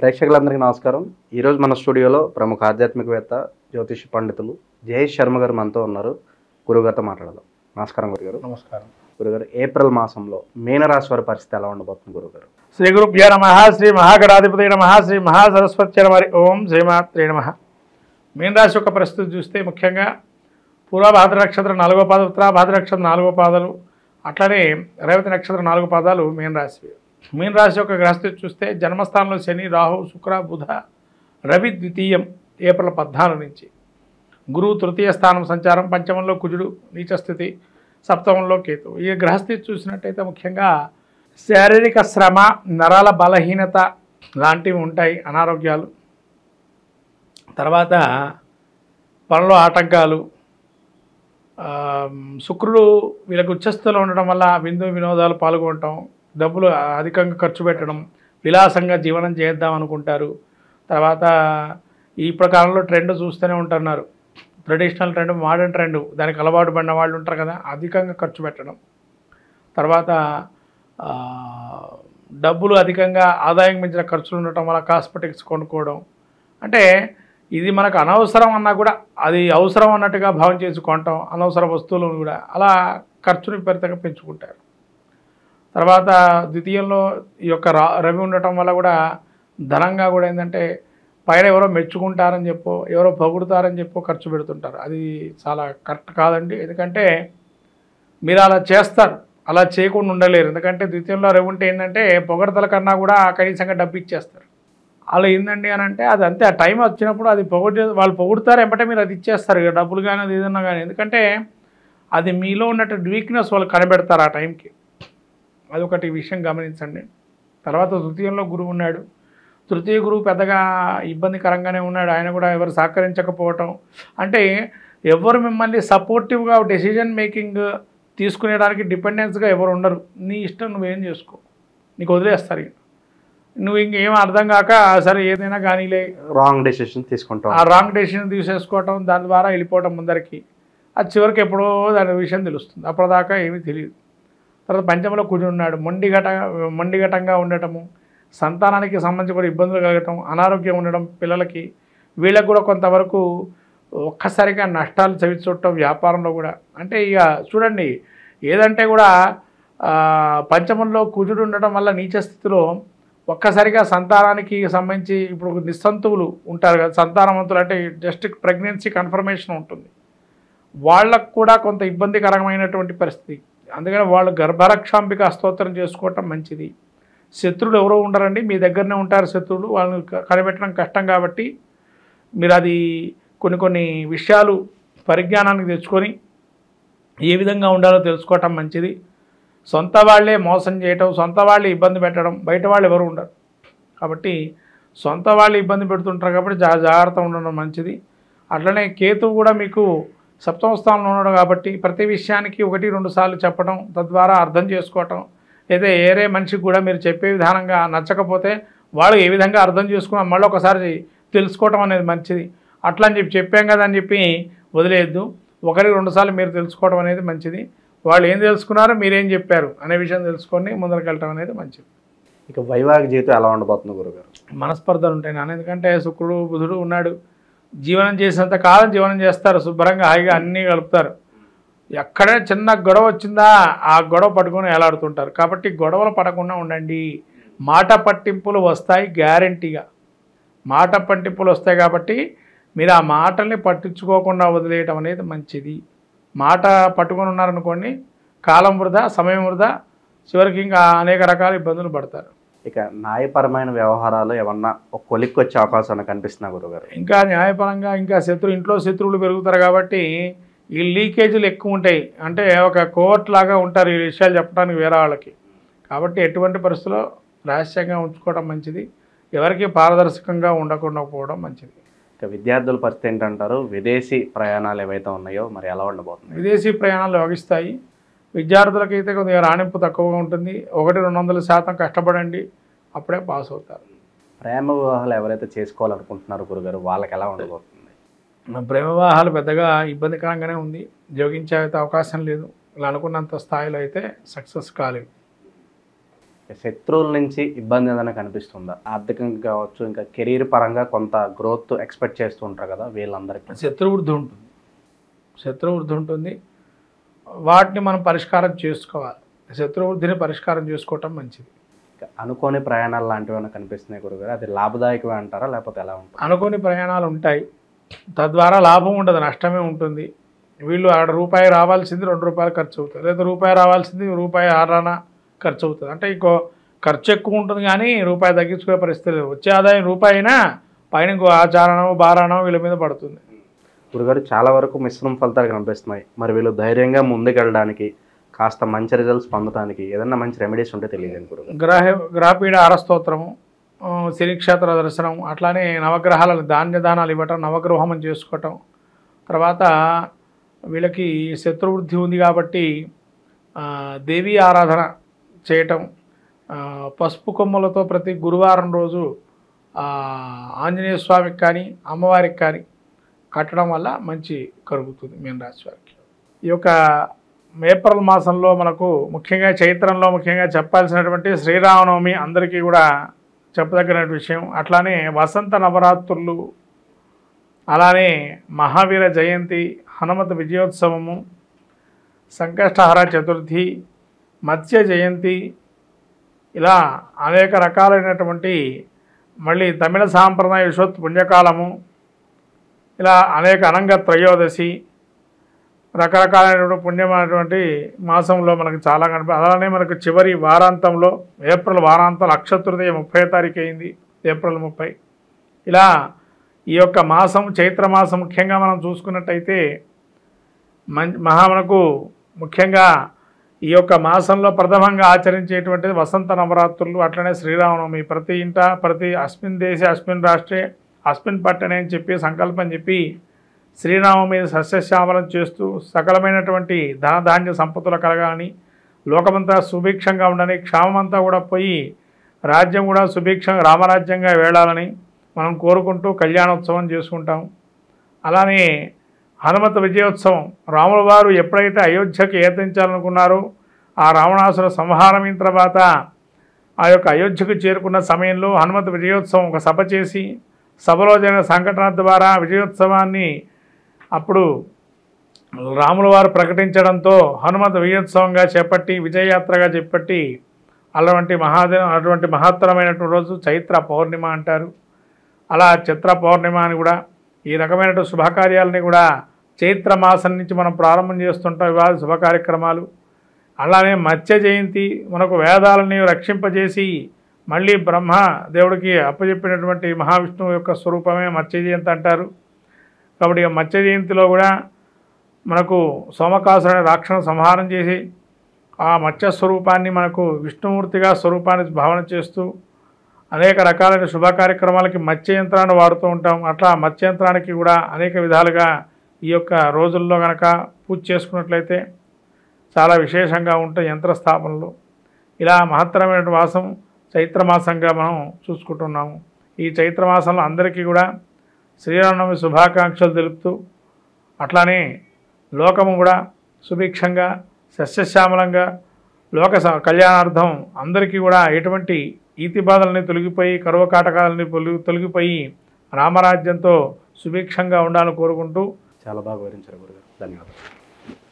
ప్రేక్షకులందరికీ నమస్కారం. ఈరోజు మన స్టూడియోలో ప్రముఖ ఆధ్యాత్మికవేత్త జ్యోతిష పండితులు జయేష్ శర్మ గారు మనతో ఉన్నారు. గురుగారితో మాట్లాడదాం. నమస్కారం గురుగారు. నమస్కారం గురుగారు, ఏప్రిల్ మాసంలో మీనరాశి వారి పరిస్థితి ఎలా ఉండబోతుంది గురుగారు? శ్రీ గురుభ్యో నమః. శ్రీ మహాగణాధిపతి నమః. శ్రీ మహాసరస్వతి నమః. ఓం శ్రీమాత్రే నమః. మీనరాశి యొక్క పరిస్థితి చూస్తే ముఖ్యంగా పూర్వభాద్ర నక్షత్రం 4వ పాదం, ఉత్తరాభాద్ర నక్షత్రం 4వ పాదాలు, అట్లనే రేవతి నక్షత్రం 4 పాదాలు మీనరాశి. మీనరాశి యొక్క గ్రహస్థితి చూస్తే జన్మస్థానంలో శని, రాహు, శుక్ర, బుధ, రవి ద్వితీయం ఏప్రిల్ 14 నుంచి, గురువు తృతీయ స్థానం సంచారం, పంచమంలో కుజుడు నీచస్థితి, సప్తమంలో కేతు. ఈ గ్రహస్థితి చూసినట్టయితే ముఖ్యంగా శారీరక శ్రమ, నరాల బలహీనత లాంటివి ఉంటాయి, అనారోగ్యాలు, తర్వాత పనుల ఆటంకాలు. శుక్రుడు వీళ్ళకి ఉచ్చస్థితిలో ఉండడం వల్ల విందు వినోదాలు పాల్గొనటం, డబ్బులు అధికంగా ఖర్చు పెట్టడం, విలాసంగా జీవనం చేద్దాం అనుకుంటారు. తర్వాత ఈ ప్రకారంలో ట్రెండ్ చూస్తూనే ఉంటున్నారు. ట్రెడిషనల్ ట్రెండ్, మోడర్న్ ట్రెండ్, దానికి అలవాటు పడిన వాళ్ళు ఉంటారు కదా, అధికంగా ఖర్చు పెట్టడం. తర్వాత డబ్బులు అధికంగా ఆదాయం మించిన ఖర్చులు ఉండటం వల్ల కాస్మెటిక్స్ కొనుక్కోవడం. అంటే ఇది మనకు అనవసరం అన్నా కూడా అది అవసరం అన్నట్టుగా భావం చేసుకోవటం, అనవసర వస్తువులను కూడా అలా ఖర్చుని విపరీతంగా పెంచుకుంటారు. తర్వాత ద్వితీయంలో ఈ యొక్క రవి ఉండటం వల్ల కూడా ధనంగా కూడా ఏంటంటే పైన ఎవరో మెచ్చుకుంటారని చెప్పో, ఎవరో పొగుడుతారని చెప్పో ఖర్చు పెడుతుంటారు. అది చాలా కరెక్ట్ కాదండి. ఎందుకంటే మీరు అలా చేస్తారు, అలా చేయకుండా ఉండలేరు. ఎందుకంటే ద్వితీయంలో రవి ఉంటే ఏంటంటే పొగడతల కన్నా కూడా కనీసంగా డబ్బు ఇచ్చేస్తారు. అలా ఏందండి అని అంటే అది అంతే, ఆ టైం వచ్చినప్పుడు అది వాళ్ళు పొగుడుతారు, ఎంబటే మీరు అది ఇచ్చేస్తారు ఇక డబ్బులు కానీ అది ఏదన్నా కానీ. ఎందుకంటే అది మీలో ఉన్నట్టు వీక్నెస్ వాళ్ళు కనబెడతారు ఆ టైంకి. అదొకటి విషయం గమనించండి. తర్వాత తృతీయంలో గురువు ఉన్నాడు. తృతీయ గురువు పెద్దగా ఇబ్బందికరంగానే ఉన్నాడు. ఆయన కూడా ఎవరు సహకరించకపోవటం, అంటే ఎవరు మిమ్మల్ని సపోర్టివ్గా డెసిజన్ మేకింగ్ తీసుకునేడానికి డిపెండెన్స్గా ఎవరు ఉండరు. నీ ఇష్టం నువ్వేం చేసుకో, నీకు వదిలేస్తారు. నువ్వు ఇంకేం అర్థం కాక సరే ఏదైనా కానీలే, రాంగ్ డెసిషన్ తీసుకుంటాం, ఆ రాంగ్ డెసిషన్ తీసేసుకోవటం, దాని ద్వారా వెళ్ళిపోవటం ముందరికి. అది చివరికి ఎప్పుడో దాని విషయం తెలుస్తుంది, అప్పటిదాకా ఏమీ తెలియదు. తర్వాత పంచమంలో కుజుడు ఉన్నాడు. మొండిఘటంగా ఉండటము, సంతానానికి సంబంధించి కూడా ఇబ్బందులు కలగటం, అనారోగ్యం ఉండడం పిల్లలకి, వీళ్ళకి కూడా కొంతవరకు ఒక్కసారిగా నష్టాలు చవిచూడటం వ్యాపారంలో కూడా. అంటే ఇక చూడండి, ఏదంటే కూడా పంచమంలో కుజుడు ఉండటం వల్ల నీచ స్థితిలో ఒక్కసారిగా సంతానానికి సంబంధించి ఇప్పుడు నిస్సంతువులు ఉంటారు కదా, సంతానవంతులు అంటే జస్ట్ ప్రెగ్నెన్సీ కన్ఫర్మేషన్ ఉంటుంది, వాళ్ళకు కూడా కొంత ఇబ్బందికరమైనటువంటి పరిస్థితి. అందుకని వాళ్ళు గర్భరక్షాంబిక స్తోత్రం చేసుకోవటం మంచిది. శత్రువులు ఎవరో ఉండరండి, మీ దగ్గరనే ఉంటారు శత్రువులు, వాళ్ళని కనిపెట్టడం కష్టం. కాబట్టి మీరు అది కొన్ని విషయాలు పరిజ్ఞానానికి తెచ్చుకొని ఏ విధంగా ఉండాలో తెలుసుకోవటం మంచిది. సొంత వాళ్ళే మోసం చేయటం, సొంత వాళ్ళే ఇబ్బంది పెట్టడం, బయట వాళ్ళు ఎవరు ఉండరు. కాబట్టి సొంత వాళ్ళు ఇబ్బంది పెడుతుంటారు కాబట్టి జాగ్రత్త ఉండడం మంచిది. అట్లనే కేతువు కూడా మీకు సప్తమ స్థానంలో ఉండడం కాబట్టి ప్రతి విషయానికి 1-2 సార్లు చెప్పడం, తద్వారా అర్థం చేసుకోవటం. అయితే ఏరే మనిషికి కూడా మీరు చెప్పే విధానంగా నచ్చకపోతే వాళ్ళు ఏ విధంగా అర్థం చేసుకున్నా మళ్ళీ ఒకసారి తెలుసుకోవటం అనేది మంచిది. అట్లా అని చెప్పాం కదా అని చెప్పి వదిలేయద్దు. 1-2 సార్లు మీరు తెలుసుకోవడం అనేది మంచిది. వాళ్ళు ఏం తెలుసుకున్నారో మీరేం చెప్పారు అనే విషయం తెలుసుకొని ముందరికి వెళ్ళటం అనేది మంచిది. ఇక వైవాహిక జీవితం ఎలా ఉండబోతుంది గురుగారు? మనస్పర్ధలు ఉంటాయి నాన్న. ఎందుకంటే శుక్రుడు బుధుడు ఉన్నాడు. జీవనం చేసేంత కాలం జీవనం చేస్తారు, శుభ్రంగా హాయిగా అన్నీ కలుపుతారు. ఎక్కడైనా చిన్న గొడవ వచ్చిందా ఆ గొడవ పట్టుకొని ఎలాడుతుంటారు. కాబట్టి గొడవలు పడకుండా ఉండండి. మాట పట్టింపులు వస్తాయి గ్యారంటీగా, మాట పట్టింపులు వస్తాయి. కాబట్టి మీరు ఆ మాటల్ని పట్టించుకోకుండా వదిలేయటం అనేది మంచిది. మాట పట్టుకొని ఉన్నారనుకోండి, కాలం వృధా, సమయం వృధా, చివరికి ఇంకా అనేక రకాల ఇబ్బందులు పడతారు. ఇక న్యాయపరమైన వ్యవహారాలు ఏమన్నా ఒక కొలిక్కి వచ్చే అవకాశాలు కనిపిస్తున్నా గురుగారు? ఇంకా న్యాయపరంగా ఇంకా ఇంట్లో శత్రువులు పెరుగుతారు కాబట్టి ఈ లీకేజీలు ఎక్కువ ఉంటాయి. అంటే ఒక కోర్ట్ లాగా ఉంటారు ఈ విషయాలు చెప్పడానికి వేరే వాళ్ళకి. కాబట్టి ఎటువంటి పరిస్థితుల్లో రహస్యంగా ఉంచుకోవడం మంచిది. ఎవరికి పారదర్శకంగా ఉండకుండా పోవడం మంచిది. ఇక విద్యార్థుల పరిస్థితి ఏంటంటారు? విదేశీ ప్రయాణాలు ఏవైతే ఉన్నాయో మరి ఎలా ఉండబోతుంది? విదేశీ ప్రయాణాలు యోగిస్తాయి. విద్యార్థులకైతే కొద్దిగా రాణింపు తక్కువగా ఉంటుంది. 100-200% కష్టపడండి, అప్పుడే పాస్ అవుతారు. ప్రేమ వివాహాలు ఎవరైతే చేసుకోవాలనుకుంటున్నారో గురుగారు, వాళ్ళకి ఎలా ఉండబోతుంది? ప్రేమ వివాహాలు పెద్దగా ఇబ్బందికరంగానే ఉంది. జోగించే అయితే అవకాశం లేదు. ఇలా అనుకున్నంత స్థాయిలో అయితే సక్సెస్ కాలేవు. శత్రువుల నుంచి ఇబ్బంది ఏదైనా కనిపిస్తుందా? ఆర్థికంగా కావచ్చు, ఇంకా కెరీర్ పరంగా కొంత గ్రోత్ ఎక్స్పెక్ట్ చేస్తూ ఉంటారు కదా వీళ్ళందరికీ. శత్రువృద్ధి ఉంటుంది. వాటిని మనం పరిష్కారం చేసుకోవాలి. శత్రువృద్ధిని పరిష్కారం చేసుకోవటం మంచిది. అనుకోని ప్రయాణాలు లాంటివి ఏమైనా కనిపిస్తున్నాయి గురుగారు, అది లాభదాయకమే అంటారా లేకపోతే ఎలా ఉంటుంది? అనుకోని ప్రయాణాలు ఉంటాయి, తద్వారా లాభం ఉండదు, నష్టమే ఉంటుంది. వీళ్ళు అక్కడ రూపాయి రావాల్సింది ₹2 ఖర్చు అవుతుంది, లేదా రూపాయి రావాల్సింది ₹6 ఖర్చు అవుతుంది. అంటే ఇంకో ఖర్చు ఎక్కువ ఉంటుంది కానీ రూపాయి తగ్గించుకునే పరిస్థితి లేదు. వచ్చే ఆదాయం రూపాయి అయినా పైన ఇంకో ఆచారణం బారాణం వీళ్ళ మీద పడుతుంది. గురుగారు చాలా వరకు మిశ్రమ ఫలితాలు కనిపిస్తున్నాయి. మరి వీళ్ళు ధైర్యంగా ముందుకెళ్ళడానికి, కాస్త మంచి రిజల్ట్స్ పొందడానికి ఏదన్నా మంచి రెమెడీస్ ఉంటే తెలియదు గురుగారు. గ్రహపీడ ఆరస్తోత్రము, శనిక్షేత్ర దర్శనం, అట్లానే నవగ్రహాలను ధాన్యదానాలు ఇవ్వటం, నవగ్రహం చేసుకోవటం. తర్వాత వీళ్ళకి శత్రువృద్ధి ఉంది కాబట్టి దేవీ ఆరాధన చేయటం, పసుపు కొమ్మలతో ప్రతి గురువారం రోజు ఆంజనేయ స్వామికి కానీ అమ్మవారికి కానీ కట్టడం వల్ల మంచి కలుగుతుంది మీన రాశి వారికి. ఈ యొక్క ఏప్రిల్ మాసంలో మనకు ముఖ్యంగా చైత్రంలో ముఖ్యంగా చెప్పాల్సినటువంటి శ్రీరామనవమి అందరికీ కూడా చెప్పదగిన విషయం. అట్లానే వసంత నవరాత్రులు, అలానే మహావీర జయంతి, హనుమత్ విజయోత్సవము, సంకష్టహర చతుర్థి, మత్స్య జయంతి, ఇలా అనేక రకాలైనటువంటి, మళ్ళీ తమిళ సాంప్రదాయ విశ్వత్ పుణ్యకాలము, ఇలా అనేక అనంగ త్రయోదశి, రకరకాలైనటువంటి పుణ్యమైనటువంటి మాసంలో మనకు చాలా అలానే మనకు చివరి వారాంతంలో ఏప్రిల్ వారాంతం అక్షతృతీయ 30వ తారీఖు అయింది, ఏప్రిల్ 30. ఇలా ఈ యొక్క మాసం చైత్రమాసం ముఖ్యంగా మనం చూసుకున్నట్టయితే మనకు ముఖ్యంగా ఈ యొక్క మాసంలో ప్రథమంగా ఆచరించేటువంటిది వసంత నవరాత్రులు, అట్లనే శ్రీరామనవమి. ప్రతి ఇంట ప్రతి అస్మిన్ దేశే అస్మిన్ రాష్ట్రే అస్మిన్ పట్టణే అని చెప్పి సంకల్పం చెప్పి శ్రీరామనవమి సస్యశ్యామలం చేస్తూ సకలమైనటువంటి ధనధాన్య సంపత్తులు కలగాలని, లోకమంతా సుభిక్షంగా ఉండని, క్షామమంతా కూడా పోయి రాజ్యం కూడా సుభిక్షంగా రామరాజ్యంగా వేళాలని మనం కోరుకుంటూ కళ్యాణోత్సవం చేసుకుంటాం. అలానే హనుమత్ విజయోత్సవం, రాముల వారు ఎప్పుడైతే అయోధ్యకి ఏతించాలనుకున్నారో ఆ రావణాసుర సంహారమైన తర్వాత ఆ యొక్క అయోధ్యకు చేరుకున్న సమయంలో హనుమత్ విజయోత్సవం ఒక సభ చేసి, సభలో జరిగిన సంఘటన ద్వారా విజయోత్సవాన్ని అప్పుడు రాముల వారు ప్రకటించడంతో హనుమత్ విజయోత్సవంగా చేపట్టి, విజయయాత్రగా చేపట్టి, అటువంటి మహత్తరమైనటువంటి రోజు చైత్ర పౌర్ణిమ అంటారు. అలా చిత్ర పౌర్ణిమ అని కూడా ఈ రకమైనటువంటి శుభకార్యాలని కూడా చైత్ర మాసం నుంచి మనం ప్రారంభం చేస్తుంటాం, ఇవాళ శుభ కార్యక్రమాలు. అలానే మత్స్య జయంతి, మనకు వేదాలని రక్షింపజేసి మళ్ళీ బ్రహ్మ దేవుడికి అప్పచెప్పినటువంటి మహావిష్ణువు యొక్క స్వరూపమే మత్స్య జయంతి అంటారు. కాబట్టి మత్స్య జయంతిలో కూడా మనకు సోమకాసురుని రాక్షణ సంహారం చేసి ఆ మత్స్య స్వరూపాన్ని మనకు విష్ణుమూర్తిగా స్వరూపాన్ని భావన చేస్తూ అనేక రకాలైన శుభ కార్యక్రమాలకి మత్స్య యంత్రాన్ని వాడుతూ ఉంటాం. అట్లా మత్స్య యంత్రానికి కూడా అనేక విధాలుగా ఈ యొక్క రోజుల్లో కనుక పూజ చేసుకున్నట్లయితే చాలా విశేషంగా ఉంటాయి యంత్రస్థాపనలు. ఇలా మహత్తరమైన మాసం చైత్రమాసంగా మనం చూసుకుంటున్నాము. ఈ చైత్రమాసంలో అందరికీ కూడా శ్రీరామనవమి శుభాకాంక్షలు తెలుపుతూ, అట్లానే లోకము కూడా సుభిక్షంగా సస్యశ్యామలంగా లోక కళ్యాణార్థం అందరికీ కూడా ఎటువంటి ఈతి బాధలని తొలగిపోయి, కరువు కాటకాలని తొలగిపోయి రామరాజ్యంతో సుభిక్షంగా ఉండాలని కోరుకుంటూ చాలా బాగా వివరించారు గురుగారు. ధన్యవాదాలు.